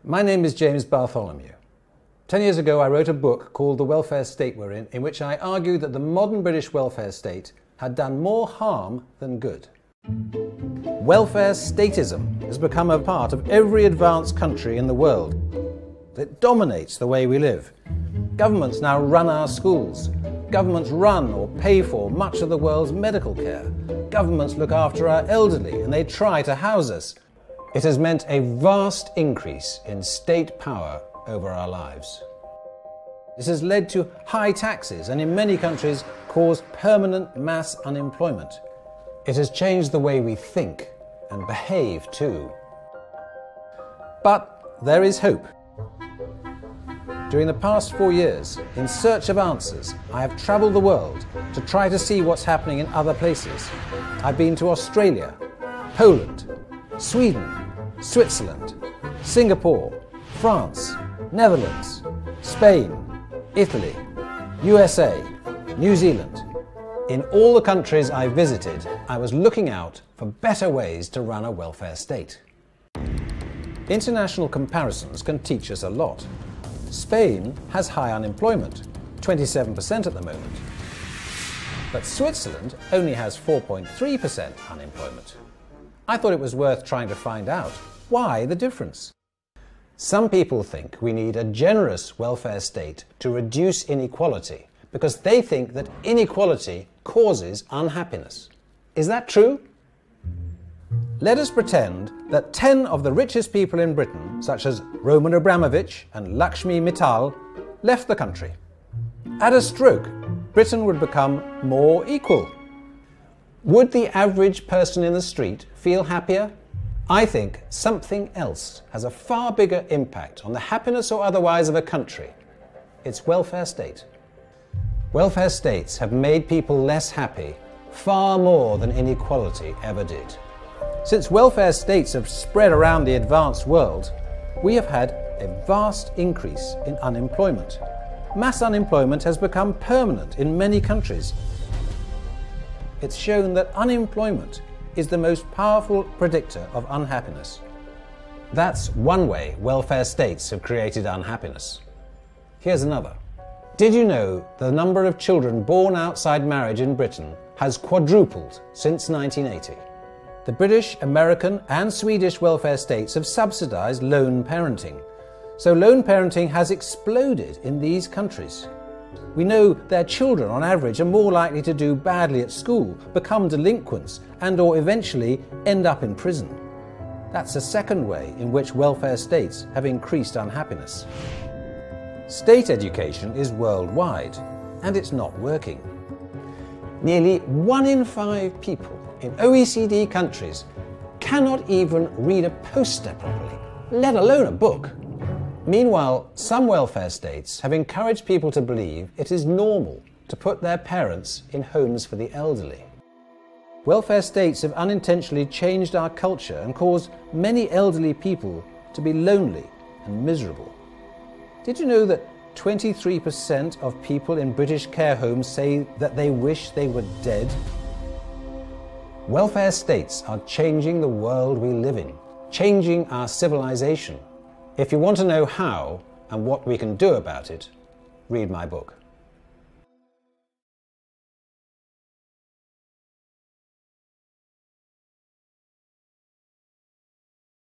My name is James Bartholomew. 10 years ago I wrote a book called The Welfare State We're In which I argued that the modern British welfare state had done more harm than good. Welfare statism has become a part of every advanced country in the world. It dominates the way we live. Governments now run our schools. Governments run or pay for much of the world's medical care. Governments look after our elderly and they try to house us. It has meant a vast increase in state power over our lives. This has led to high taxes and in many countries caused permanent mass unemployment. It has changed the way we think and behave too. But there is hope. During the past 4 years, in search of answers, I have travelled the world to try to see what's happening in other places. I've been to Australia, Poland, Sweden, Switzerland, Singapore, France, Netherlands, Spain, Italy, USA, New Zealand. In all the countries I visited, I was looking out for better ways to run a welfare state. International comparisons can teach us a lot. Spain has high unemployment, 27% at the moment. But Switzerland only has 4.3% unemployment. I thought it was worth trying to find out why the difference. Some people think we need a generous welfare state to reduce inequality because they think that inequality causes unhappiness. Is that true? Let us pretend that 10 of the richest people in Britain, such as Roman Abramovich and Lakshmi Mittal, left the country. At a stroke, Britain would become more equal. Would the average person in the street feel happier? I think something else has a far bigger impact on the happiness or otherwise of a country. It's welfare state. Welfare states have made people less happy far more than inequality ever did. Since welfare states have spread around the advanced world, we have had a vast increase in unemployment. Mass unemployment has become permanent in many countries. It's shown that unemployment is the most powerful predictor of unhappiness. That's one way welfare states have created unhappiness. Here's another. Did you know the number of children born outside marriage in Britain has quadrupled since 1980? The British, American and Swedish welfare states have subsidised lone parenting. So lone parenting has exploded in these countries. We know their children on average are more likely to do badly at school, become delinquents and or eventually end up in prison. That's a second way in which welfare states have increased unhappiness. State education is worldwide and it's not working. Nearly 1 in 5 people in OECD countries cannot even read a poster properly, let alone a book. Meanwhile, some welfare states have encouraged people to believe it is normal to put their parents in homes for the elderly. Welfare states have unintentionally changed our culture and caused many elderly people to be lonely and miserable. Did you know that 23% of people in British care homes say that they wish they were dead? Welfare states are changing the world we live in, changing our civilization. If you want to know how and what we can do about it, read my book.